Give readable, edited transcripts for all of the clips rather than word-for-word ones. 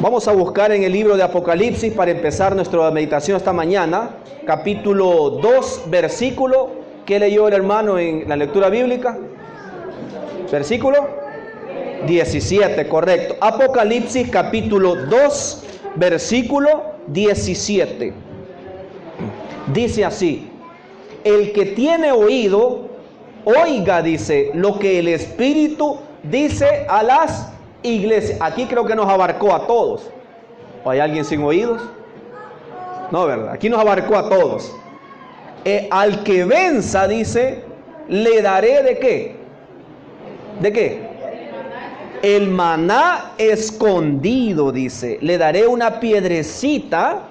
Vamos a buscar en el libro de Apocalipsis para empezar nuestra meditación esta mañana, capítulo 2, versículo. ¿Qué leyó el hermano en la lectura bíblica? Versículo 17, correcto. Apocalipsis capítulo 2, versículo 17. Dice así: el que tiene oído, oiga, dice, lo que el Espíritu dice a las iglesias. Aquí creo que nos abarcó a todos. ¿O hay alguien sin oídos? No, ¿verdad? Aquí nos abarcó a todos. Al que venza, dice, le daré ¿de qué? ¿De qué? El maná escondido, dice. Le daré una piedrecita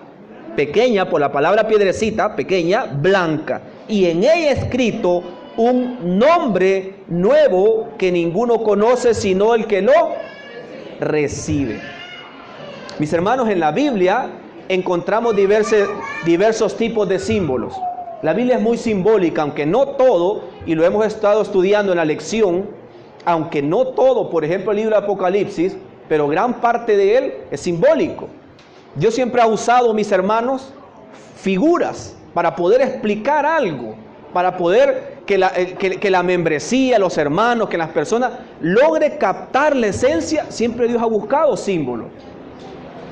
pequeña, por la palabra piedrecita, pequeña, blanca. Y en ella escrito un nombre nuevo que ninguno conoce sino el que lo recibe. Mis hermanos, en la Biblia encontramos diversos tipos de símbolos. La Biblia es muy simbólica, aunque no todo, y lo hemos estado estudiando en la lección, aunque no todo, por ejemplo el libro de Apocalipsis, pero gran parte de él es simbólico. Dios siempre ha usado, mis hermanos, figuras para poder explicar algo, para poder que la membresía, los hermanos, que las personas logre captar la esencia. Siempre Dios ha buscado símbolos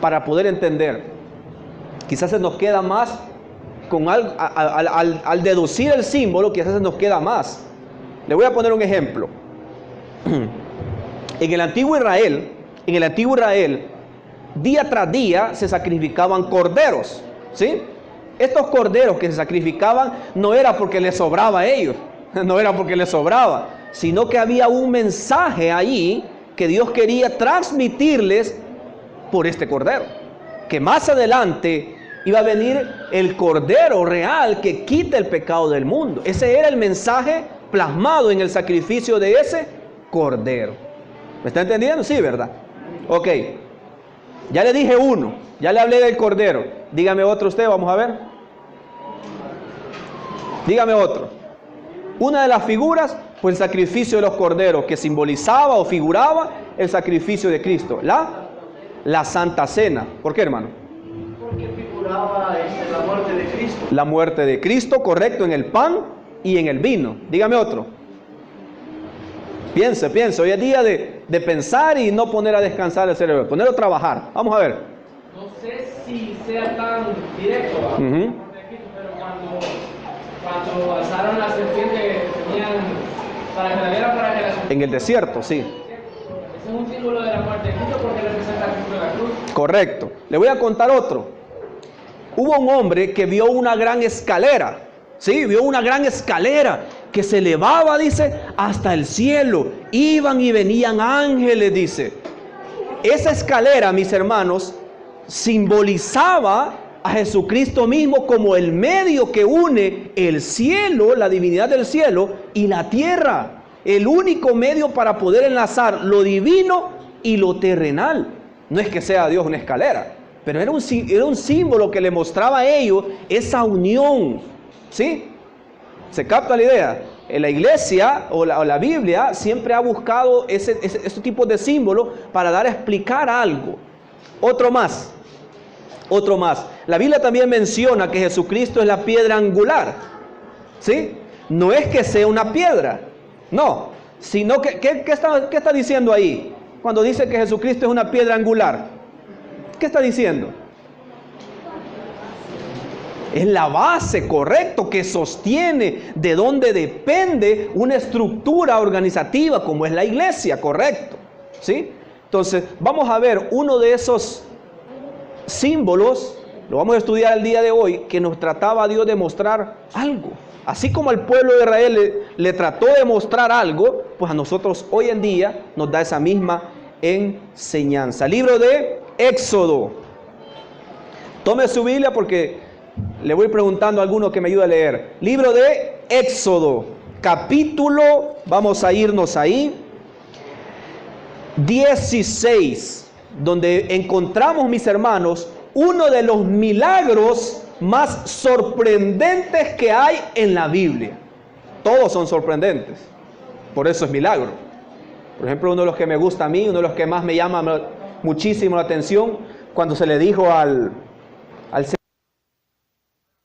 para poder entender. Quizás se nos queda más al deducir el símbolo, quizás se nos queda más. Le voy a poner un ejemplo. En el antiguo Israel, día tras día se sacrificaban corderos, ¿sí? Estos corderos que se sacrificaban no era porque les sobraba a ellos, no era porque les sobraba, sino que había un mensaje allí que Dios quería transmitirles por este cordero, que más adelante iba a venir el cordero real que quita el pecado del mundo. Ese era el mensaje plasmado en el sacrificio de ese cordero. ¿Me está entendiendo? Sí, ¿verdad? Ok. Ya le dije uno, ya le hablé del cordero. Dígame otro usted, vamos a ver. Dígame otro. Una de las figuras fue el sacrificio de los corderos, que simbolizaba o figuraba el sacrificio de Cristo. La Santa Cena. ¿Por qué, hermano? Porque figuraba la muerte de Cristo. La muerte de Cristo, correcto, en el pan y en el vino. Dígame otro. Piense. Hoy es día de pensar y no poner a descansar el cerebro, ponerlo a trabajar. Vamos a ver. No sé si sea tan directo, pero cuando alzaron la serpiente que tenían para que la vieran, para que la serpiente... En el desierto, sí. Ese es un símbolo de la muerte de Cristo porque representa a Cristo de la cruz. Correcto. Le voy a contar otro. Hubo un hombre que vio una gran escalera. Sí, vio una gran escalera que se elevaba, dice, hasta el cielo. Iban y venían ángeles, dice. Esa escalera, mis hermanos, simbolizaba a Jesucristo mismo como el medio que une el cielo, la divinidad del cielo, y la tierra. El único medio para poder enlazar lo divino y lo terrenal. No es que sea Dios una escalera, pero era un símbolo que le mostraba a ellos esa unión. ¿Sí? ¿Se capta la idea? En la iglesia o la Biblia siempre ha buscado ese tipo de símbolos para dar a explicar algo. Otro más. La Biblia también menciona que Jesucristo es la piedra angular. ¿Sí? No es que sea una piedra, no, sino que ¿qué está diciendo ahí? Cuando dice que Jesucristo es una piedra angular, ¿qué está diciendo? Es la base, correcto, que sostiene, de donde depende una estructura organizativa como es la iglesia, correcto. ¿Sí? Entonces, vamos a ver uno de esos símbolos, lo vamos a estudiar el día de hoy, que nos trataba Dios de mostrar algo. Así como al pueblo de Israel le trató de mostrar algo, pues a nosotros hoy en día nos da esa misma enseñanza. Libro de Éxodo. Tome su Biblia porque le voy preguntando a alguno que me ayude a leer. Libro de Éxodo, capítulo, vamos a irnos ahí, 16, donde encontramos, mis hermanos, uno de los milagros más sorprendentes que hay en la Biblia. Todos son sorprendentes, por eso es milagro. Por ejemplo, uno de los que me gusta a mí, uno de los que más me llama muchísimo la atención cuando se le dijo al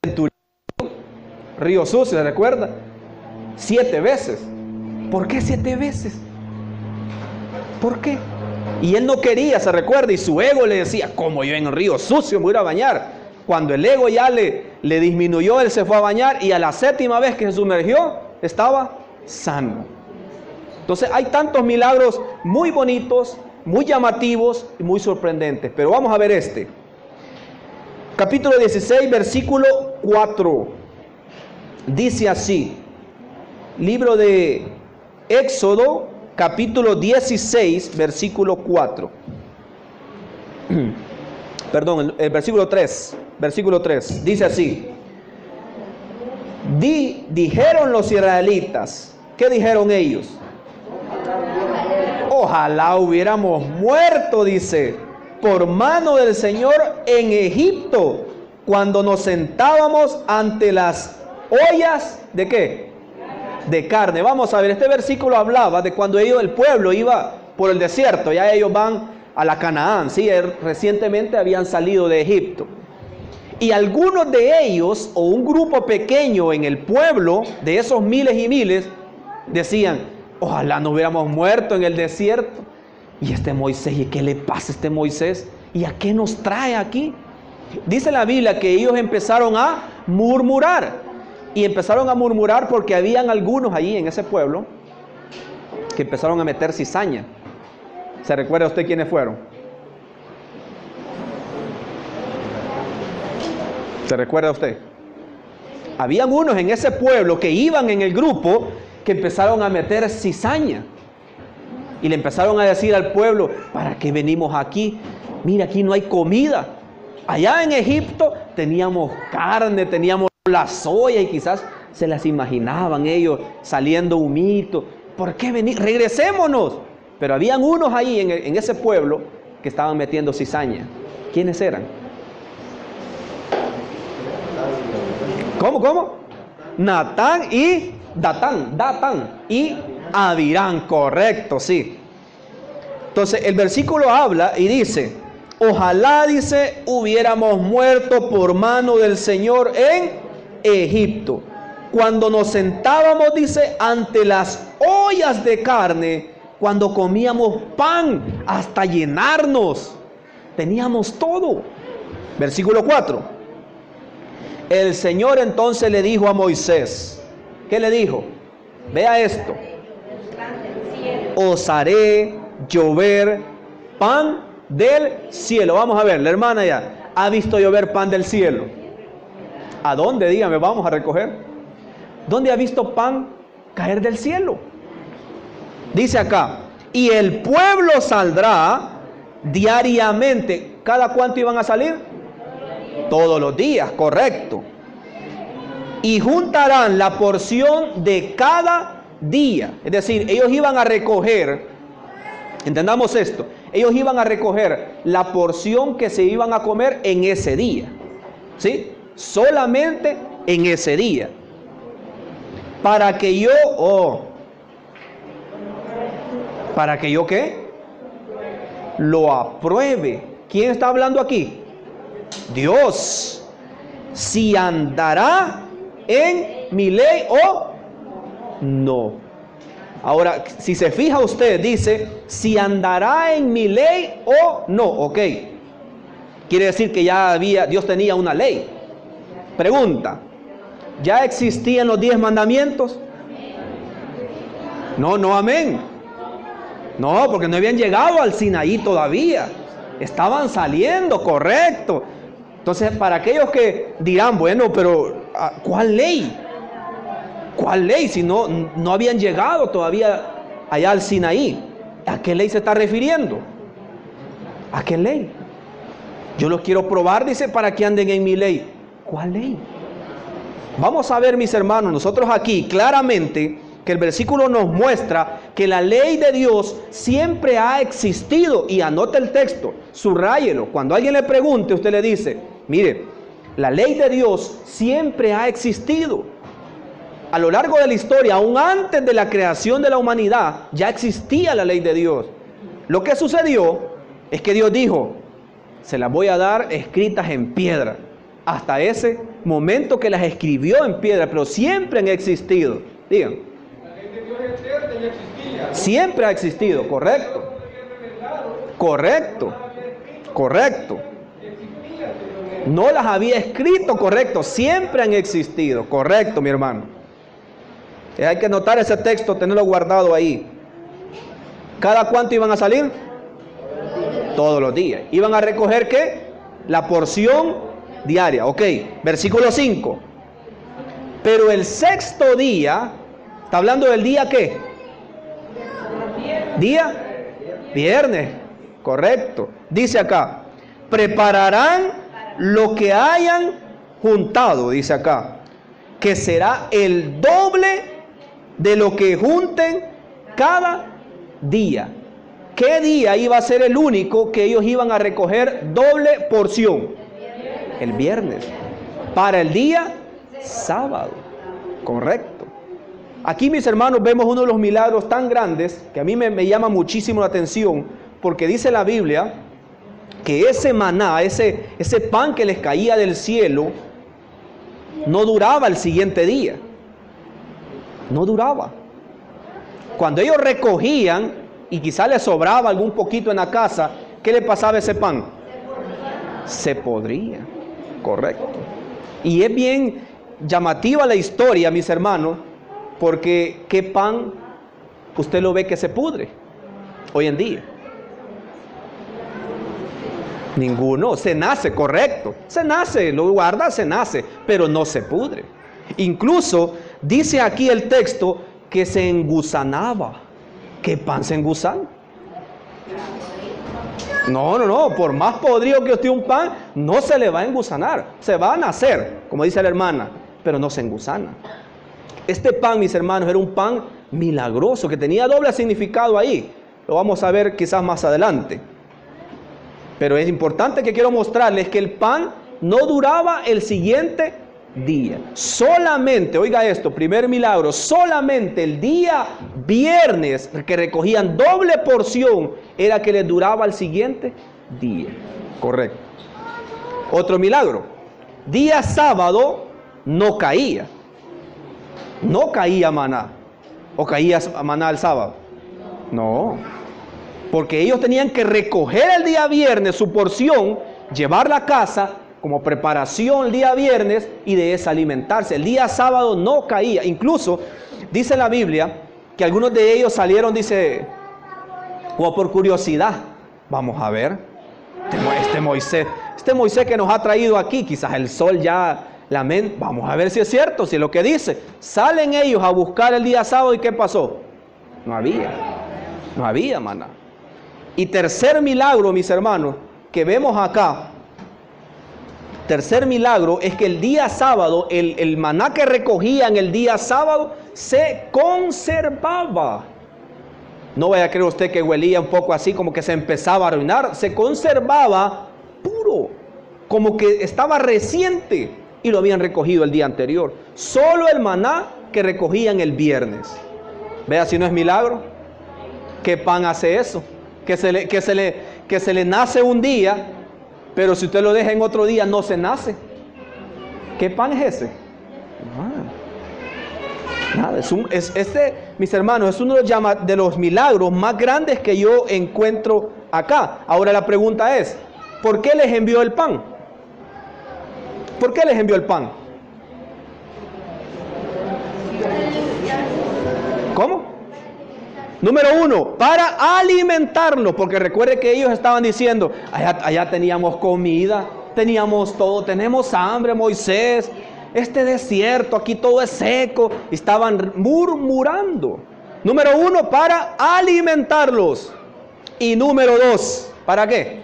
centurión, río sucio, ¿se recuerda? 7 veces. ¿Por qué 7 veces? ¿Por qué? Y él no quería, se recuerda, y su ego le decía, ¿cómo yo en el río sucio me voy a ir a bañar? Cuando el ego ya le disminuyó, él se fue a bañar y a la 7ª vez que se sumergió, estaba sano. Entonces hay tantos milagros muy bonitos, muy llamativos y muy sorprendentes. Pero vamos a ver este. Capítulo 16, versículo 4. Dice así. Libro de Éxodo, capítulo 16, versículo 4. Perdón, el versículo 3. Versículo 3. Dice así. Dijeron los israelitas. ¿Qué dijeron ellos? Ojalá hubiéramos muerto, dice, por mano del Señor en Egipto, cuando nos sentábamos ante las ollas ¿de qué? De carne. Vamos a ver, este versículo hablaba de cuando el pueblo iba por el desierto, ya ellos van a la Canaán, ¿sí? Recientemente habían salido de Egipto. Y algunos de ellos, o un grupo pequeño en el pueblo, de esos miles y miles, decían, ojalá no hubiéramos muerto en el desierto. Y este Moisés, ¿y qué le pasa a este Moisés? ¿Y a qué nos trae aquí? Dice la Biblia que ellos empezaron a murmurar. Y empezaron a murmurar porque habían algunos allí en ese pueblo que empezaron a meter cizaña. ¿Se recuerda usted quiénes fueron? ¿Se recuerda usted? Habían unos en ese pueblo que iban en el grupo que empezaron a meter cizaña. Y le empezaron a decir al pueblo, ¿para qué venimos aquí? Mira, aquí no hay comida. Allá en Egipto teníamos carne, teníamos la soya y quizás se las imaginaban ellos saliendo humito. ¿Por qué venir? Regresémonos. Pero habían unos ahí en ese pueblo que estaban metiendo cizaña. ¿Quiénes eran? ¿Cómo? Natán y Datán y Abirán, correcto, sí. Entonces el versículo habla y dice, ojalá, dice, hubiéramos muerto por mano del Señor en Egipto, cuando nos sentábamos, dice, ante las ollas de carne, cuando comíamos pan hasta llenarnos, teníamos todo. Versículo 4. El Señor entonces le dijo a Moisés, ¿qué le dijo? Vea esto. Os haré llover pan del cielo. Vamos a ver, la hermana ya ha visto llover pan del cielo. ¿A dónde? Dígame, vamos a recoger. ¿Dónde ha visto pan caer del cielo? Dice acá, y el pueblo saldrá diariamente. ¿Cada cuánto iban a salir? Todos los días, correcto. Y juntarán la porción de cada día. Es decir, ellos iban a recoger, entendamos esto, ellos iban a recoger la porción que se iban a comer en ese día. ¿Sí? Solamente en ese día. Para que yo, ¿para que yo qué? Lo apruebe. ¿Quién está hablando aquí? Dios. Si andará en mi ley o no. Ahora, si se fija usted, dice, si andará en mi ley o no. Ok. Quiere decir que ya Dios tenía una ley. Pregunta, ¿ya existían los 10 mandamientos? No, amén. No, porque no habían llegado al Sinaí todavía. Estaban saliendo, correcto. Entonces, para aquellos que dirán, bueno, pero ¿cuál ley? ¿Cuál ley? Si no habían llegado todavía allá al Sinaí. ¿A qué ley se está refiriendo? ¿A qué ley? Yo los quiero probar, dice, para que anden en mi ley. ¿Cuál ley? Vamos a ver, mis hermanos, nosotros aquí claramente que el versículo nos muestra que la ley de Dios siempre ha existido. Y anote el texto, subráyelo. Cuando alguien le pregunte, usted le dice, mire, la ley de Dios siempre ha existido. A lo largo de la historia, aún antes de la creación de la humanidad, ya existía la ley de Dios. Lo que sucedió Es que Dios dijo, se las voy a dar escritas en piedra. Hasta ese momento que las escribió en piedra, pero siempre han existido. Digan. Siempre ha existido, correcto. Correcto. Correcto. No las había escrito, correcto. Siempre han existido, correcto, mi hermano. Hay que notar ese texto, tenerlo guardado ahí. ¿Cada cuánto iban a salir? Todos los días. ¿Iban a recoger qué? La porción diaria. Ok, versículo 5. Pero el sexto día, ¿está hablando del día qué? ¿Día? Viernes. Correcto. Dice acá, prepararán lo que hayan juntado, dice acá, que será el doble de lo que junten cada día. ¿Qué día iba a ser el único que ellos iban a recoger doble porción? El viernes. Para el día sábado. Correcto. Aquí, mis hermanos, vemos uno de los milagros tan grandes que a mí me llama muchísimo la atención, porque dice la Biblia que ese maná, ese pan que les caía del cielo, no duraba el siguiente día. No duraba. Cuando ellos recogían y quizá les sobraba algún poquito en la casa, ¿qué le pasaba a ese pan? Se podría. Correcto. Y es bien llamativa la historia, mis hermanos, porque ¿qué pan usted lo ve que se pudre hoy en día? Ninguno. Se nace, correcto. Se nace, lo guarda, se nace, pero no se pudre. Incluso dice aquí el texto que se engusanaba. ¿Qué pan se engusana? No. Por más podrido que esté un pan, no se le va a engusanar. Se va a nacer, como dice la hermana, pero no se engusana. Este pan, mis hermanos, era un pan milagroso que tenía doble significado ahí. Lo vamos a ver quizás más adelante. Pero es importante que quiero mostrarles que el pan no duraba el siguiente día. Solamente, oiga esto, primer milagro, solamente el día viernes que recogían doble porción era que les duraba el siguiente día. Correcto. Otro milagro. Día sábado no caía. No caía maná. ¿O caía maná el sábado? No. Porque ellos tenían que recoger el día viernes su porción, llevarla a casa como preparación el día viernes y de esa alimentarse. El día sábado no caía. Incluso dice la Biblia que algunos de ellos salieron, dice, o por curiosidad, vamos a ver, este Moisés que nos ha traído aquí, quizás el sol ya la mente, vamos a ver si es cierto, si es lo que dice. Salen ellos a buscar el día sábado y ¿qué pasó? No había maná. Y tercer milagro, mis hermanos, que vemos acá, tercer milagro es que el día sábado, el maná que recogían el día sábado se conservaba. No vaya a creer usted que huelía un poco así, como que se empezaba a arruinar. Se conservaba puro, como que estaba reciente y lo habían recogido el día anterior. Solo el maná que recogían el viernes. Vea si no es milagro. ¿Qué pan hace eso? Que se le nace un día, pero si usted lo deja en otro día no se nace. ¿Qué pan es ese? Nada. Mis hermanos, es uno de los milagros más grandes que yo encuentro acá. Ahora la pregunta es, ¿por qué les envió el pan? ¿Por qué les envió el pan? ¿Cómo? Número 1, para alimentarnos, porque recuerde que ellos estaban diciendo, allá teníamos comida, teníamos todo, tenemos hambre, Moisés, este desierto, aquí todo es seco, estaban murmurando. Número 1, para alimentarlos. Y número 2, ¿para qué?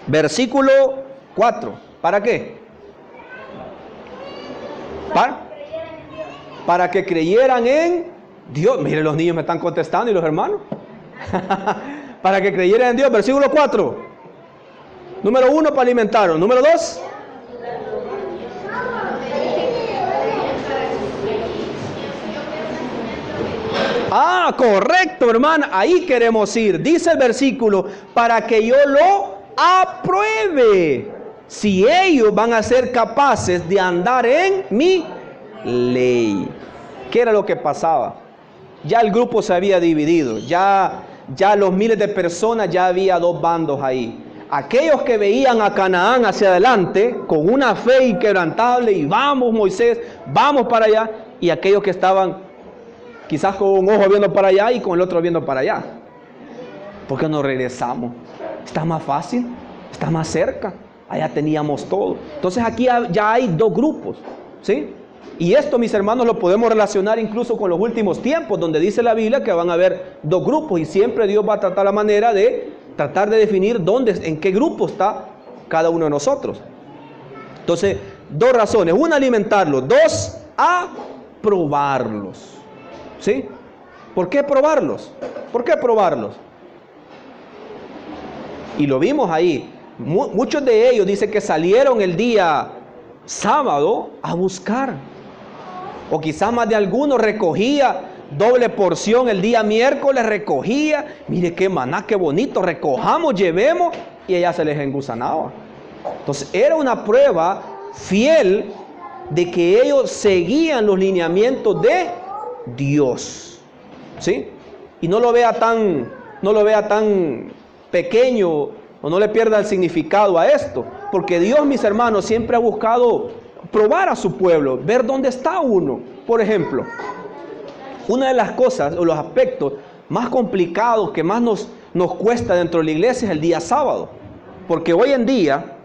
Versículo 4, ¿para qué? Para que creyeran en Dios. Mire, los niños me están contestando y los hermanos. Para que creyeran en Dios. Versículo 4. Número 1, para alimentarlos. Número 2. Ah, correcto, hermana. Ahí queremos ir. Dice el versículo, para que yo lo apruebe. Si ellos van a ser capaces de andar en mi ley. ¿Qué era lo que pasaba? Ya el grupo se había dividido. Ya los miles de personas, ya había dos bandos ahí. Aquellos que veían a Canaán hacia adelante con una fe inquebrantable y vamos Moisés, vamos para allá. Y aquellos que estaban quizás con un ojo viendo para allá y con el otro viendo para allá. ¿Por qué no regresamos? Está más fácil, está más cerca. Allá teníamos todo. Entonces aquí ya hay dos grupos, ¿sí? Y esto, mis hermanos, lo podemos relacionar incluso con los últimos tiempos, donde dice la Biblia que van a haber dos grupos y siempre Dios va a tratar la manera de tratar de definir en qué grupo está cada uno de nosotros. Entonces, dos razones. Una, alimentarlos. Dos, aprobarlos. ¿Sí? ¿Por qué probarlos? ¿Por qué probarlos? Y lo vimos ahí. Muchos de ellos dicen que salieron el día sábado a buscar. O quizás más de algunos recogía doble porción el día miércoles, recogía. Mire qué maná, qué bonito, recojamos, llevemos. Y ella se les engusanaba. Entonces era una prueba fiel de que ellos seguían los lineamientos de Dios. ¿Sí? Y no lo vea tan pequeño, o no le pierda el significado a esto, porque Dios, mis hermanos, siempre ha buscado probar a su pueblo, ver dónde está uno. Por ejemplo, una de las cosas o los aspectos más complicados que más nos cuesta dentro de la iglesia es el día sábado, porque hoy en día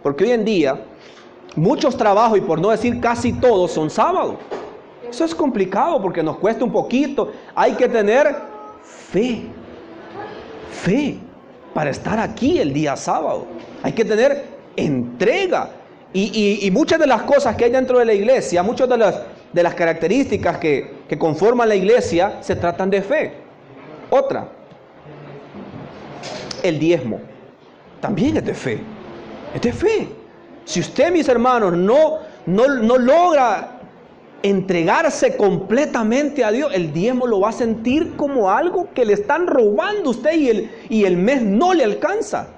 muchos trabajos, y por no decir casi todos, son sábados. Eso es complicado porque nos cuesta un poquito. Hay que tener fe para estar aquí el día sábado. Hay que tener entrega. Y muchas de las cosas que hay dentro de la iglesia, muchas de las características que conforman la iglesia, se tratan de fe. Otra, el diezmo, también es de fe. Es de fe. Si usted, mis hermanos, no logra entregarse completamente a Dios, el diezmo lo va a sentir como algo que le están robando a usted y el mes no le alcanza.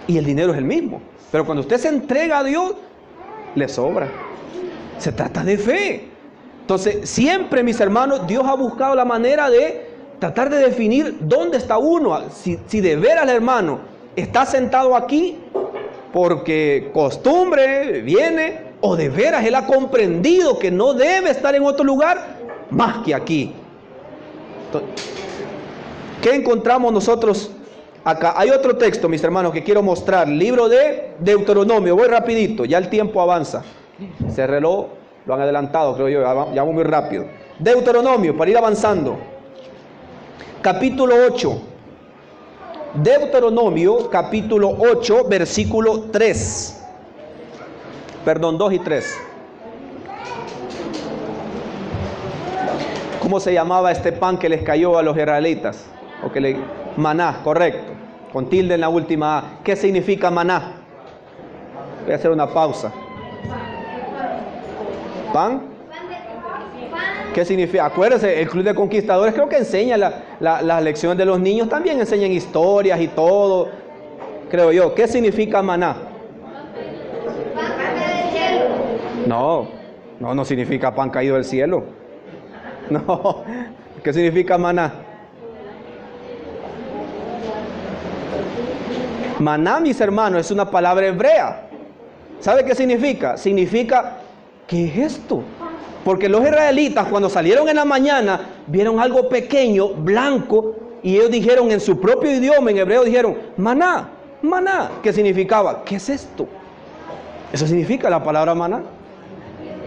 Y el dinero es el mismo. Pero cuando usted se entrega a Dios, le sobra. Se trata de fe. Entonces, siempre, mis hermanos, Dios ha buscado la manera de tratar de definir dónde está uno. Si de veras el hermano está sentado aquí porque costumbre viene, o de veras él ha comprendido que no debe estar en otro lugar más que aquí. Entonces, ¿qué encontramos nosotros acá? Hay otro texto, mis hermanos, que quiero mostrar. Libro de Deuteronomio. Voy rapidito, ya el tiempo avanza. Ese reloj lo han adelantado, creo yo. Ya voy muy rápido. Deuteronomio, para ir avanzando. Capítulo 8. Deuteronomio, capítulo 8, versículo 3. Perdón, 2 y 3. ¿Cómo se llamaba este pan que les cayó a los israelitas? Maná, correcto. Con tilde en la última A. ¿Qué significa maná? Voy a hacer una pausa. ¿Pan? ¿Qué significa? Acuérdense, el Club de Conquistadores creo que enseña las lecciones de los niños. También enseñan historias y todo, creo yo. ¿Qué significa maná? No significa pan caído del cielo. No. ¿Qué significa maná? Maná, mis hermanos, es una palabra hebrea. ¿Sabe qué significa? Significa, ¿qué es esto? Porque los israelitas, cuando salieron en la mañana, vieron algo pequeño, blanco, y ellos dijeron en su propio idioma, en hebreo, dijeron, maná, maná. ¿Qué significaba? ¿Qué es esto? Eso significa la palabra maná.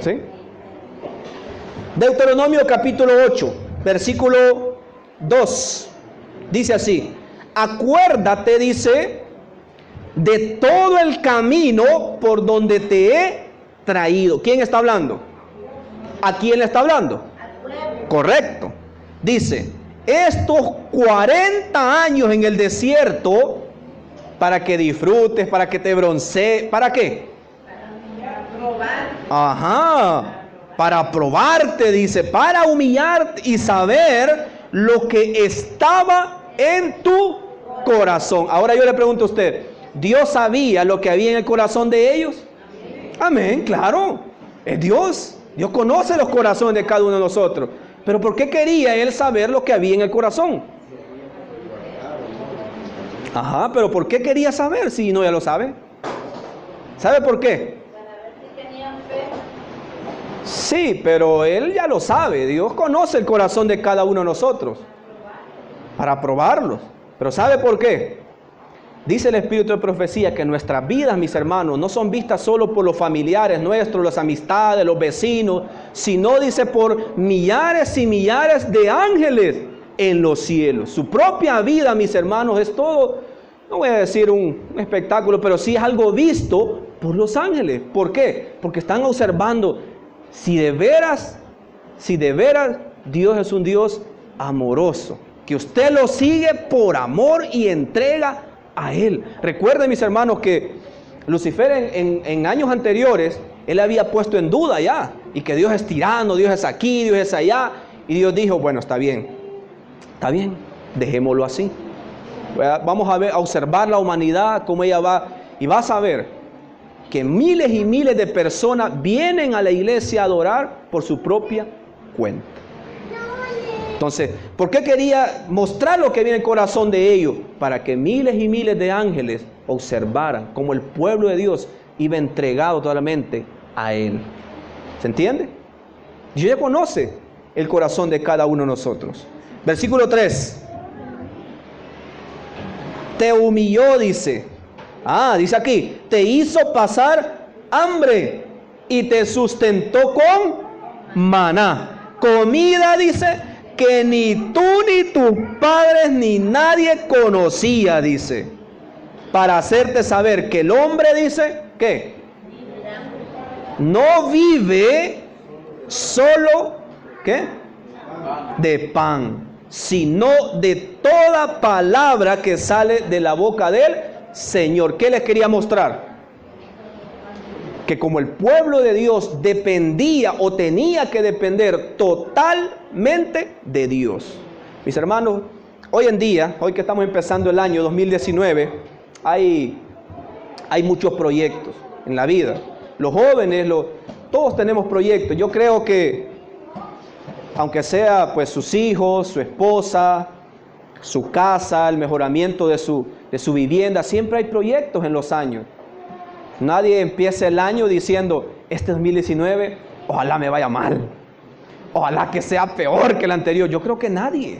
¿Sí? Deuteronomio capítulo 8, versículo 2. Dice así: acuérdate, dice, de todo el camino por donde te he traído. ¿Quién está hablando? ¿A quién le está hablando? Correcto. Dice, estos 40 años en el desierto, para que disfrutes, para que te broncees. ¿Para qué? Ajá, para probarte, dice, para humillarte y saber lo que estaba en tu corazón. Ahora yo le pregunto a usted, ¿Dios sabía lo que había en el corazón de ellos? Amén, claro, es Dios. Dios conoce los corazones de cada uno de nosotros. Pero ¿por qué quería Él saber lo que había en el corazón? Ajá, pero ¿por qué quería saber si no ya lo sabe? ¿Sabe por qué? Para ver si tenían fe. Sí, pero Él ya lo sabe. Dios conoce el corazón de cada uno de nosotros. Para probarlo. Pero ¿sabe por qué? Dice el Espíritu de Profecía que nuestras vidas, mis hermanos, no son vistas solo por los familiares nuestros, las amistades, los vecinos, sino, dice, por millares y millares de ángeles en los cielos. Su propia vida, mis hermanos, es todo, no voy a decir un espectáculo, pero sí es algo visto por los ángeles. ¿Por qué? Porque están observando si de veras Dios es un Dios amoroso, que usted lo sigue por amor y entrega a Él. Recuerden, mis hermanos, que Lucifer en años anteriores, él había puesto en duda ya, y que Dios es tirano, Dios es aquí, Dios es allá, y Dios dijo, bueno, está bien, dejémoslo así. Vamos a observar la humanidad, cómo ella va, y vas a ver que miles y miles de personas vienen a la iglesia a adorar por su propia cuenta. Entonces, ¿por qué quería mostrar lo que había en el corazón de ellos? Para que miles y miles de ángeles observaran cómo el pueblo de Dios iba entregado totalmente a Él. ¿Se entiende? Dios ya conoce el corazón de cada uno de nosotros. Versículo 3. Te humilló, dice. Dice aquí, te hizo pasar hambre y te sustentó con maná. Comida, dice, que ni tú ni tus padres ni nadie conocía, dice, para hacerte saber que el hombre, dice, ¿qué? No vive solo, ¿qué? De pan, sino de toda palabra que sale de la boca del Señor. ¿Qué les quería mostrar? Que como el pueblo de Dios dependía o tenía que depender totalmente de Dios. Mis hermanos, hoy en día, hoy que estamos empezando el año 2019, hay muchos proyectos en la vida. Los jóvenes, todos tenemos proyectos. Yo creo que, aunque sea pues sus hijos, su esposa, su casa, el mejoramiento de su vivienda, siempre hay proyectos en los años. Nadie empieza el año diciendo, este 2019, ojalá me vaya mal. Ojalá que sea peor que el anterior. Yo creo que nadie.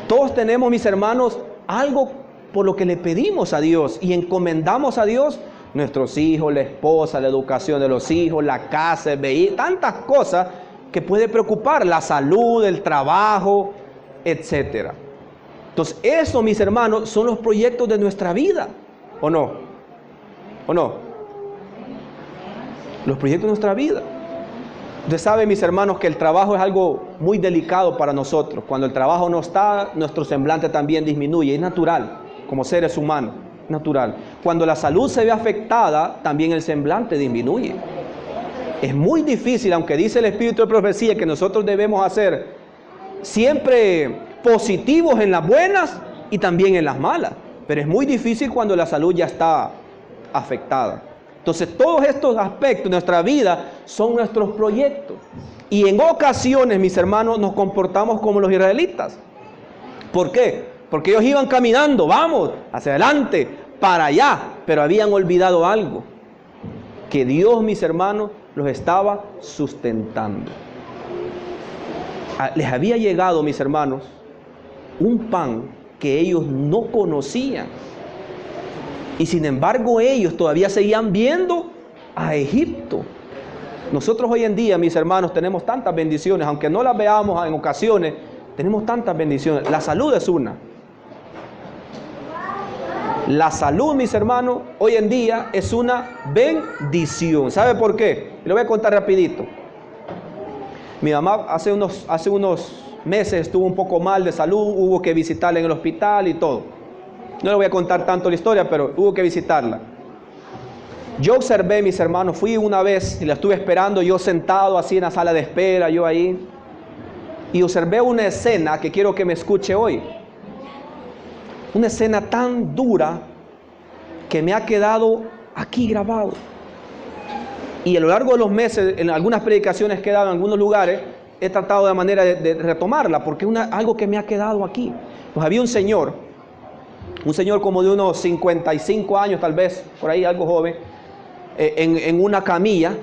Todos tenemos, mis hermanos, algo por lo que le pedimos a Dios y encomendamos a Dios nuestros hijos, la esposa, la educación de los hijos, la casa, el vehículo, tantas cosas que puede preocupar, la salud, el trabajo, etc. Entonces, eso, mis hermanos, son los proyectos de nuestra vida, ¿o no? ¿O no? Los proyectos de nuestra vida. Usted sabe, mis hermanos, que el trabajo es algo muy delicado para nosotros. Cuando el trabajo no está, nuestro semblante también disminuye. Es natural, como seres humanos, natural. Cuando la salud se ve afectada, también el semblante disminuye. Es muy difícil, aunque dice el Espíritu de Profecía que nosotros debemos hacer siempre positivos en las buenas y también en las malas. Pero es muy difícil cuando la salud ya está afectada. Entonces, todos estos aspectos de nuestra vida son nuestros proyectos. Y en ocasiones, mis hermanos, nos comportamos como los israelitas. ¿Por qué? Porque ellos iban caminando, vamos, hacia adelante, para allá, pero habían olvidado algo. Que Dios, mis hermanos, los estaba sustentando. Les había llegado, mis hermanos, un pan que ellos no conocían. Y sin embargo ellos todavía seguían viendo a Egipto. Nosotros hoy en día, mis hermanos, tenemos tantas bendiciones, aunque no las veamos en ocasiones, tenemos tantas bendiciones. La salud es una. La salud, mis hermanos, hoy en día es una bendición. ¿Sabe por qué? Le voy a contar rapidito. Mi mamá hace unos meses estuvo un poco mal de salud, hubo que visitarla en el hospital y todo. No le voy a contar tanto la historia, pero hubo que visitarla. Yo observé, mis hermanos, fui una vez y la estuve esperando, yo sentado así en la sala de espera, yo ahí. y observé una escena que quiero que me escuche hoy. Una escena tan dura que me ha quedado aquí grabado. Y a lo largo de los meses, en algunas predicaciones que he dado en algunos lugares, he tratado de manera de retomarla, porque es algo que me ha quedado aquí. Pues había un señor como de unos 55 años tal vez, por ahí algo joven, en una camilla.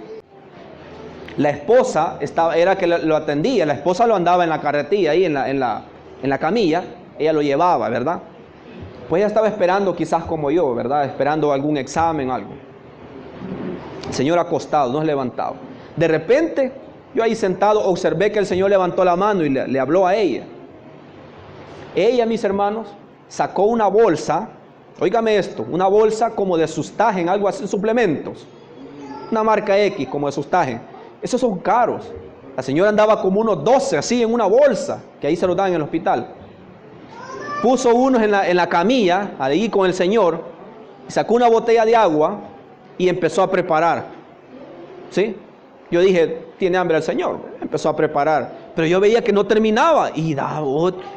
La esposa era que lo atendía, la esposa lo andaba en la carretilla, ahí en la camilla, ella lo llevaba, ¿verdad? Pues ella estaba esperando quizás como yo, ¿verdad? Esperando algún examen o algo. El señor acostado, no se levantaba. De repente, yo ahí sentado observé que el señor levantó la mano y le habló a ella. Ella, mis hermanos, sacó una bolsa, óigame esto, una bolsa como de Sustagen, algo así, suplementos. Una marca X como de Sustagen. Esos son caros. La señora andaba como unos 12 así en una bolsa, que ahí se lo dan en el hospital. Puso unos en la camilla, ahí con el señor, y sacó una botella de agua y empezó a preparar. ¿Sí? Yo dije, tiene hambre el señor. Empezó a preparar. Pero yo veía que no terminaba. Y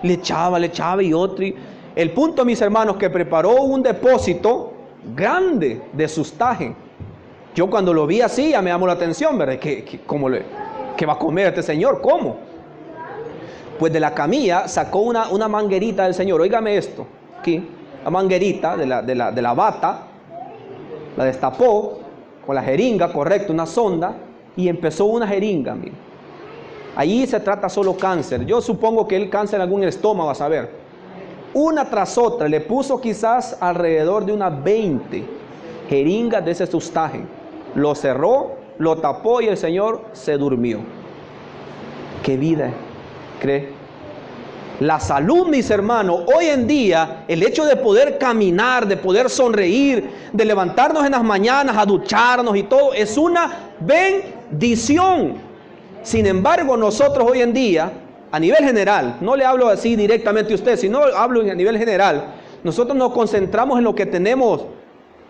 le echaba y otro. El punto, mis hermanos, que preparó un depósito grande de Sustagen. Yo cuando lo vi así, ya me llamó la atención, ¿verdad? ¿Qué va a comer este señor? ¿Cómo? Pues de la camilla sacó una manguerita del señor. Óigame esto, aquí, la manguerita de la bata, la destapó con la jeringa, correcto, una sonda, y empezó una jeringa, mire. Allí se trata solo cáncer. Yo supongo que el cáncer en algún estómago, a saber. Una tras otra, le puso quizás alrededor de unas 20 jeringas de ese Sustagen. Lo cerró, lo tapó y el señor se durmió. ¿Qué vida cree? La salud, mis hermanos, hoy en día, el hecho de poder caminar, de poder sonreír, de levantarnos en las mañanas, a ducharnos y todo, es una bendición. Sin embargo, nosotros hoy en día, a nivel general, no le hablo así directamente a usted, sino hablo a nivel general, nosotros nos concentramos en lo que tenemos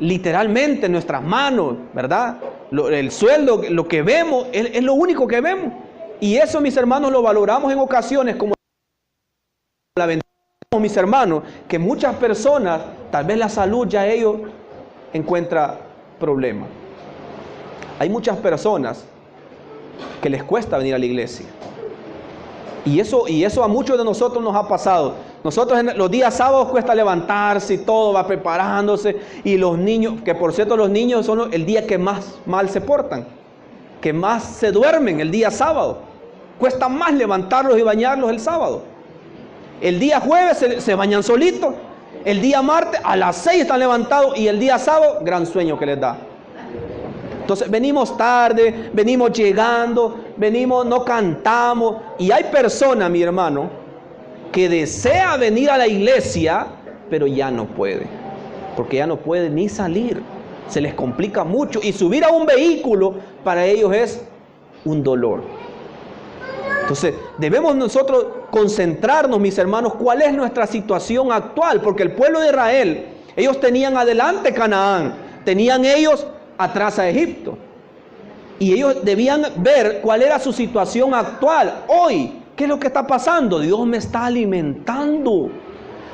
literalmente en nuestras manos, ¿verdad? El sueldo, lo que vemos, es lo único que vemos. Y eso, mis hermanos, lo valoramos en ocasiones como la bendición, mis hermanos, que muchas personas, tal vez la salud ya ellos encuentran problemas. Hay muchas personas que les cuesta venir a la iglesia. Y eso a muchos de nosotros nos ha pasado. Nosotros en los días sábados cuesta levantarse y todo, va preparándose. Y los niños, que por cierto los niños son el día que más mal se portan, que más se duermen el día sábado. Cuesta más levantarlos y bañarlos el sábado. El día jueves se bañan solitos. El día martes a las 6 están levantados. Y el día sábado, gran sueño que les da. Entonces venimos tarde, venimos llegando, no cantamos. Y hay personas, mi hermano, que desea venir a la iglesia, pero ya no puede. Porque ya no puede ni salir. Se les complica mucho. Y subir a un vehículo para ellos es un dolor. Entonces debemos nosotros concentrarnos, mis hermanos, cuál es nuestra situación actual. Porque el pueblo de Israel, ellos tenían adelante Canaán. Tenían ellos atrás a Egipto. Y ellos debían ver cuál era su situación actual. Hoy, ¿qué es lo que está pasando? Dios me está alimentando.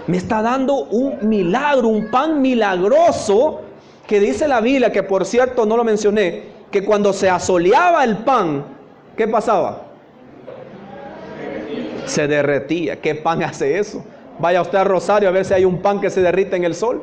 Me está dando un milagro, un pan milagroso, que dice la Biblia, que por cierto no lo mencioné, que cuando se asoleaba el pan, ¿qué pasaba? Se derretía. ¿Qué pan hace eso? Vaya usted a Rosario a ver si hay un pan que se derrite en el sol.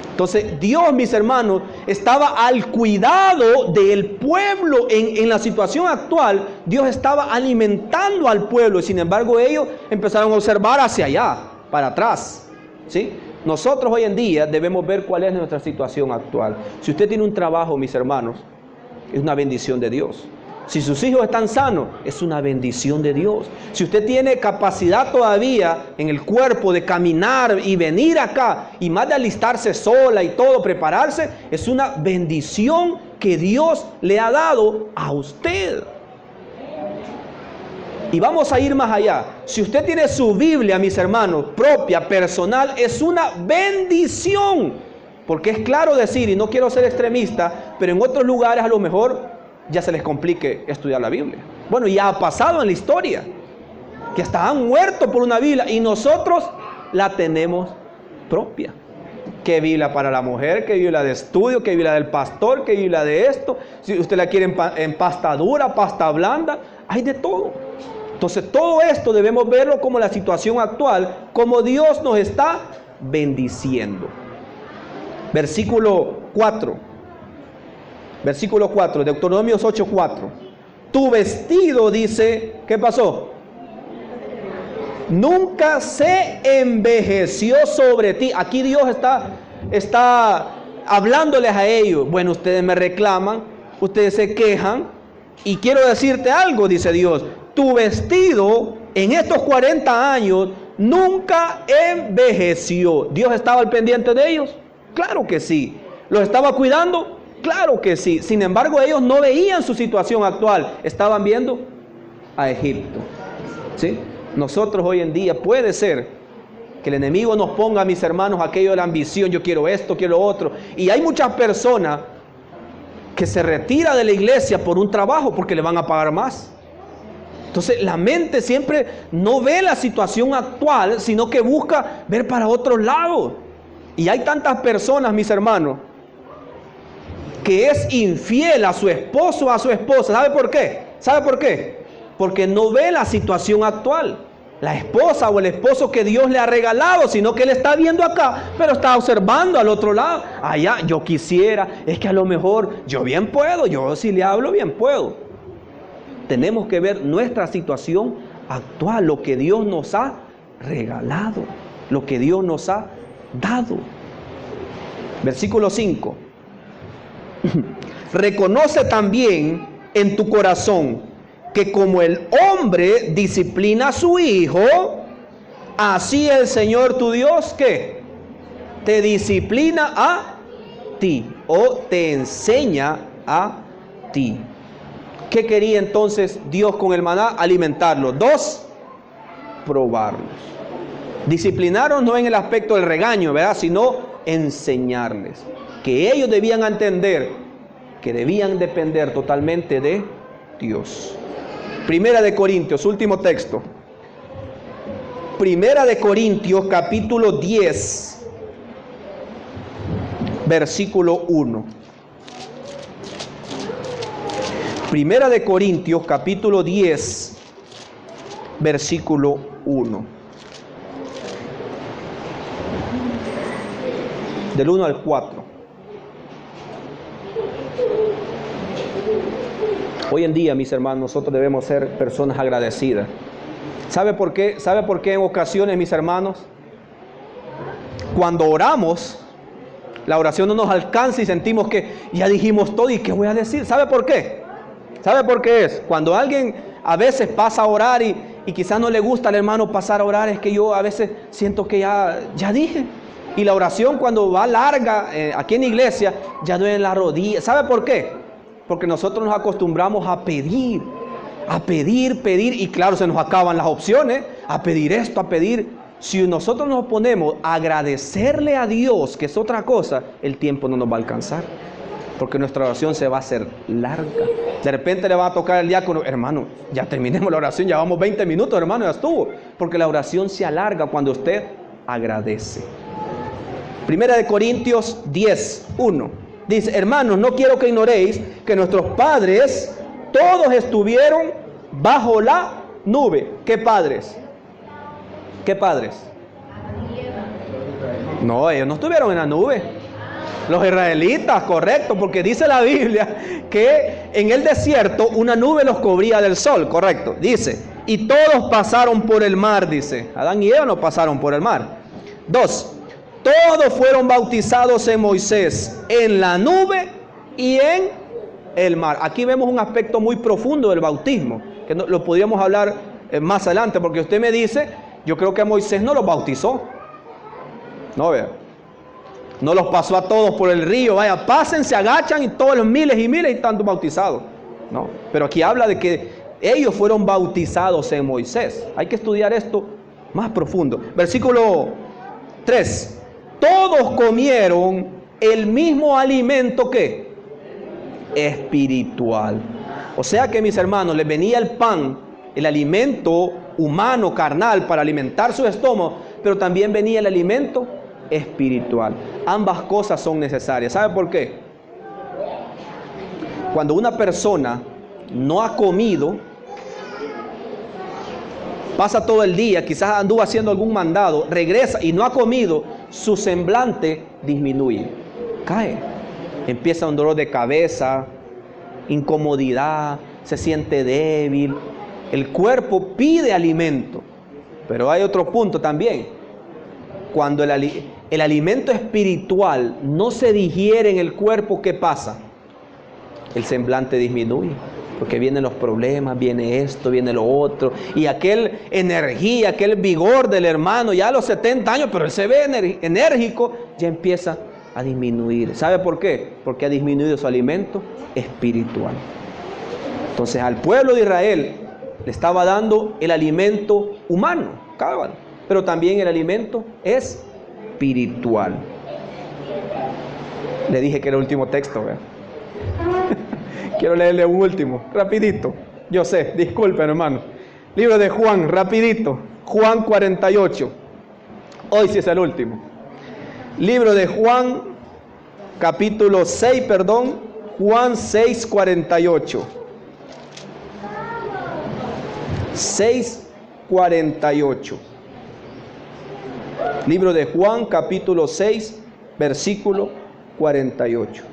Entonces Dios, mis hermanos, estaba al cuidado del pueblo en la situación actual. Dios estaba alimentando al pueblo y sin embargo ellos empezaron a observar hacia allá, para atrás, ¿sí? Nosotros hoy en día debemos ver cuál es nuestra situación actual. Si usted tiene un trabajo, mis hermanos, es una bendición de Dios. Si sus hijos están sanos, es una bendición de Dios. Si usted tiene capacidad todavía en el cuerpo de caminar y venir acá, y más de alistarse sola y todo, prepararse, es una bendición que Dios le ha dado a usted. Y vamos a ir más allá. Si usted tiene su Biblia, mis hermanos, propia, personal, es una bendición. Porque es claro decir, y no quiero ser extremista, pero en otros lugares a lo mejor ya se les complique estudiar la Biblia. Bueno, ya ha pasado en la historia, que hasta han muerto por una Biblia y nosotros la tenemos propia. ¿Qué Biblia para la mujer? ¿Qué Biblia de estudio? ¿Qué Biblia del pastor? ¿Qué Biblia de esto? Si usted la quiere en pasta dura, pasta blanda, hay de todo. Entonces todo esto debemos verlo como la situación actual, como Dios nos está bendiciendo. Versículo 4. Versículo 4, Deuteronomios 8:4. Tu vestido, dice, ¿qué pasó? Nunca se envejeció sobre ti. Aquí Dios está hablándoles a ellos. Bueno, ustedes me reclaman, ustedes se quejan, y quiero decirte algo, dice Dios. Tu vestido en estos 40 años nunca envejeció. ¿Dios estaba al pendiente de ellos? Claro que sí. ¿Los estaba cuidando? Claro que sí. Sin embargo, ellos no veían su situación actual. Estaban viendo a Egipto. ¿Sí? Nosotros hoy en día puede ser que el enemigo nos ponga, mis hermanos, aquello de la ambición. Yo quiero esto, quiero otro. Y hay muchas personas que se retiran de la iglesia por un trabajo porque le van a pagar más. Entonces la mente siempre no ve la situación actual, sino que busca ver para otro lado. Y hay tantas personas, mis hermanos, que es infiel a su esposo o a su esposa. ¿Sabe por qué? ¿Sabe por qué? Porque no ve la situación actual. La esposa o el esposo que Dios le ha regalado, sino que él está viendo acá, pero está observando al otro lado. Allá, yo quisiera, es que a lo mejor yo bien puedo, yo si le hablo bien puedo. Tenemos que ver nuestra situación actual, lo que Dios nos ha regalado, lo que Dios nos ha dado. Versículo 5. Reconoce también en tu corazón que como el hombre disciplina a su hijo, así el Señor tu Dios, ¿qué? Te disciplina a ti o te enseña a ti. ¿Qué quería entonces Dios con el maná? Alimentarlos. 2, probarlos. Disciplinarlos no en el aspecto del regaño, ¿verdad? Sino enseñarles. Que ellos debían entender que debían depender totalmente de Dios. Primera de Corintios, último texto. Primera de Corintios, capítulo 10, versículo 1. Primera de Corintios, capítulo 10, versículo 1. Del 1 al 4. Hoy en día, mis hermanos, nosotros debemos ser personas agradecidas. ¿Sabe por qué? ¿Sabe por qué en ocasiones, mis hermanos, cuando oramos, la oración no nos alcanza y sentimos que ya dijimos todo y qué voy a decir? ¿Sabe por qué? ¿Sabe por qué es? Cuando alguien a veces pasa a orar y quizás no le gusta al hermano pasar a orar, es que yo a veces siento que ya dije. Y la oración cuando va larga aquí en la iglesia, ya duele la rodilla. ¿Sabe por qué? Porque nosotros nos acostumbramos a pedir, y claro, se nos acaban las opciones, a pedir esto, a pedir. Si nosotros nos ponemos a agradecerle a Dios, que es otra cosa, el tiempo no nos va a alcanzar, porque nuestra oración se va a hacer larga. De repente le va a tocar el diácono, hermano, ya terminemos la oración, ya vamos 20 minutos, hermano, ya estuvo, porque la oración se alarga cuando usted agradece. Primera de Corintios 10, 1. Dice, hermanos, no quiero que ignoréis que nuestros padres todos estuvieron bajo la nube. ¿Qué padres? ¿Qué padres? No, ellos no estuvieron en la nube. Los israelitas, correcto, porque dice la Biblia que en el desierto una nube los cubría del sol, correcto. Dice, y todos pasaron por el mar, dice. Adán y Eva no pasaron por el mar. 2. Todos fueron bautizados en Moisés, en la nube y en el mar. Aquí vemos un aspecto muy profundo del bautismo, que lo podríamos hablar más adelante, porque usted me dice, yo creo que Moisés no los bautizó. No, vea. No los pasó a todos por el río, vaya, pasen, se agachan y todos los miles y miles están bautizados. No, pero aquí habla de que ellos fueron bautizados en Moisés. Hay que estudiar esto más profundo. Versículo 3. Todos comieron el mismo alimento que espiritual. O sea que, mis hermanos, les venía el pan, el alimento humano, carnal, para alimentar su estómago, pero también venía el alimento espiritual. Ambas cosas son necesarias. ¿Sabe por qué? Cuando una persona no ha comido, pasa todo el día, quizás anduvo haciendo algún mandado, regresa y no ha comido, su semblante disminuye, cae. Empieza un dolor de cabeza, incomodidad, se siente débil. El cuerpo pide alimento. Pero hay otro punto también. Cuando el alimento espiritual no se digiere en el cuerpo, ¿qué pasa? El semblante disminuye. Porque vienen los problemas, viene esto, viene lo otro. Y aquel energía, aquel vigor del hermano, ya a los 70 años, pero él se ve enérgico, ya empieza a disminuir. ¿Sabe por qué? Porque ha disminuido su alimento espiritual. Entonces al pueblo de Israel le estaba dando el alimento humano, pero también el alimento espiritual. Le dije que era el último texto, ¿verdad? Quiero leerle un último, rapidito. Yo sé, disculpen, hermano. Libro de Juan, rapidito. Juan 48. Hoy sí es el último. Libro de Juan, capítulo 6, Juan 6, 48. 6, 48. Libro de Juan, capítulo 6, versículo 48.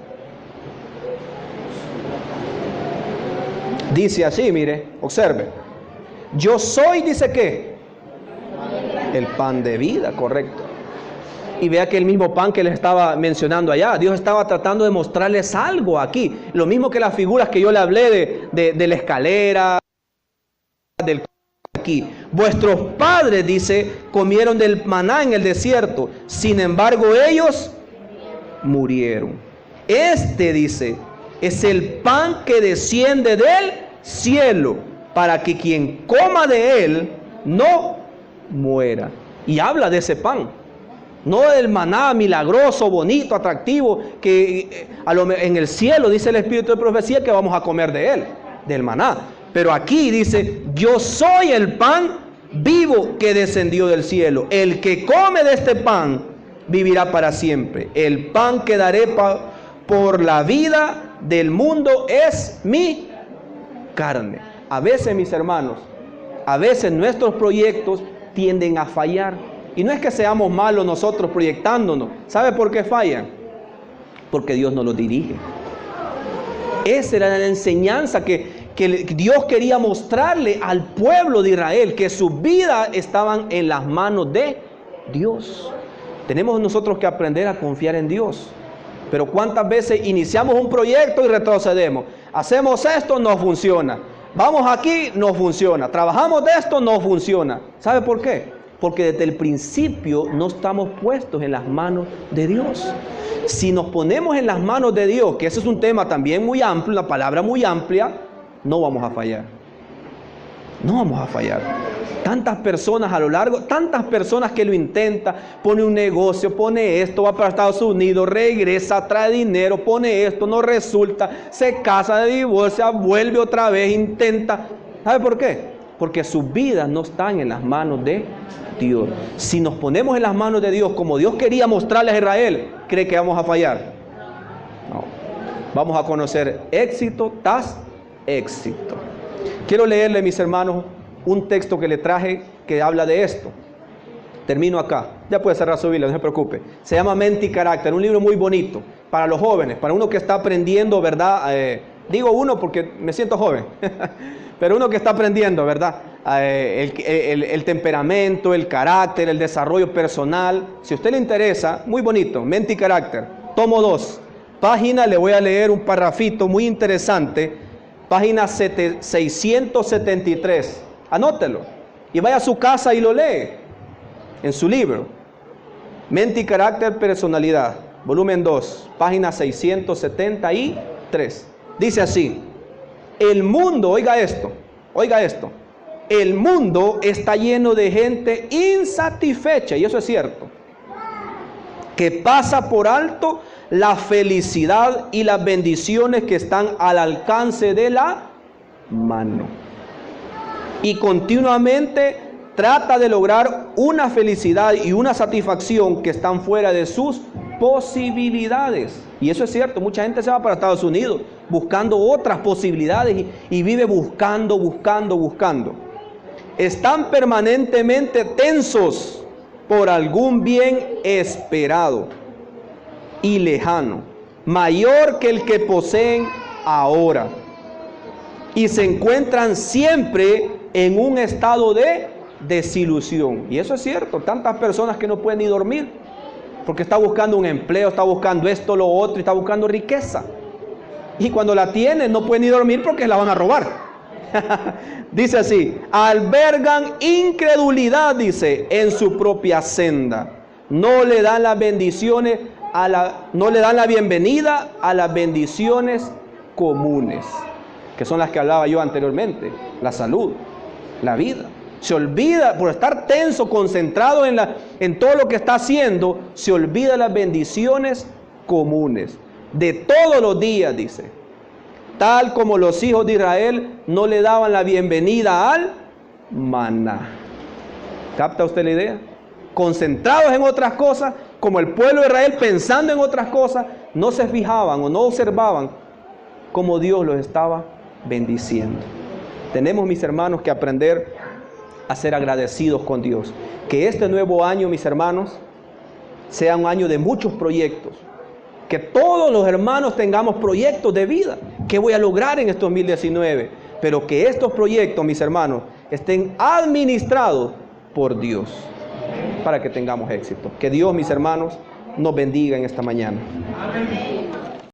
Dice así, mire, observe. Yo soy, dice ¿qué? El pan de vida, correcto. Y vea que el mismo pan que les estaba mencionando allá, Dios estaba tratando de mostrarles algo aquí. Lo mismo que las figuras que yo le hablé de la escalera, del aquí. Vuestros padres, dice, comieron del maná en el desierto. Sin embargo, ellos murieron. Este, dice, es el pan que desciende del cielo, para que quien coma de él no muera. Y habla de ese pan, no del maná milagroso, bonito, atractivo, que en el cielo dice el Espíritu de profecía que vamos a comer de él, del maná. Pero aquí dice, yo soy el pan vivo que descendió del cielo. El que come de este pan vivirá para siempre. El pan que daré por la vida del mundo es mi carne. A veces, mis hermanos, a veces nuestros proyectos tienden a fallar. Y no es que seamos malos nosotros proyectándonos. ¿Sabe por qué fallan? Porque Dios no los dirige. Esa era la enseñanza que Dios quería mostrarle al pueblo de Israel, que sus vidas estaban en las manos de Dios. Tenemos nosotros que aprender a confiar en Dios. Pero ¿cuántas veces iniciamos un proyecto y retrocedemos? Hacemos esto, no funciona. Vamos aquí, no funciona. Trabajamos de esto, no funciona. ¿Sabe por qué? Porque desde el principio no estamos puestos en las manos de Dios. Si nos ponemos en las manos de Dios, que ese es un tema también muy amplio, una palabra muy amplia, no vamos a fallar. No vamos a fallar. Tantas personas a lo largo, tantas personas que lo intentan, pone un negocio, pone esto, va para Estados Unidos, regresa, trae dinero, pone esto, no resulta, se casa, divorcia, vuelve otra vez, intenta. ¿Sabe por qué? Porque sus vidas no están en las manos de Dios. Si nos ponemos en las manos de Dios, como Dios quería mostrarles a Israel, ¿cree que vamos a fallar? No. Vamos a conocer éxito tras éxito. Quiero leerle, mis hermanos, un texto que le traje que habla de esto. Termino acá. Ya puede cerrar su Biblia, no se preocupe. Se llama Mente y Carácter, un libro muy bonito para los jóvenes, para uno que está aprendiendo, ¿verdad? Digo uno porque me siento joven, pero uno que está aprendiendo, ¿verdad? El temperamento, el carácter, el desarrollo personal. Si a usted le interesa, muy bonito, Mente y Carácter, tomo 2. Página, le voy a leer un parrafito muy interesante. Página 673. Anótelo y vaya a su casa y lo lee en su libro. Mente y Carácter, Personalidad, volumen 2, página 673. Dice así: el mundo, oiga esto, el mundo está lleno de gente insatisfecha, y eso es cierto, que pasa por alto la felicidad y las bendiciones que están al alcance de la mano. Y continuamente trata de lograr una felicidad y una satisfacción que están fuera de sus posibilidades. Y eso es cierto, mucha gente se va para Estados Unidos buscando otras posibilidades y vive buscando. Están permanentemente tensos por algún bien esperado y lejano, mayor que el que poseen ahora. Y se encuentran siempre en un estado de desilusión. Y eso es cierto, tantas personas que no pueden ni dormir, porque está buscando un empleo, está buscando esto, lo otro, y está buscando riqueza. Y cuando la tienen no pueden ni dormir porque la van a robar. Dice así, albergan incredulidad, dice, en su propia senda. No le dan las bendiciones, no le dan la bienvenida a las bendiciones comunes, que son las que hablaba yo anteriormente, la salud, la vida. Se olvida, por estar tenso, concentrado en todo lo que está haciendo, se olvida las bendiciones comunes, de todos los días, dice. Tal como los hijos de Israel no le daban la bienvenida al maná. ¿Capta usted la idea? Concentrados en otras cosas, como el pueblo de Israel pensando en otras cosas, no se fijaban o no observaban cómo Dios los estaba bendiciendo. Tenemos, mis hermanos, que aprender a ser agradecidos con Dios. Que este nuevo año, mis hermanos, sea un año de muchos proyectos. Que todos los hermanos tengamos proyectos de vida. ¿Qué voy a lograr en este 2019? Pero que estos proyectos, mis hermanos, estén administrados por Dios, para que tengamos éxito. Que Dios, mis hermanos, nos bendiga en esta mañana. Amén.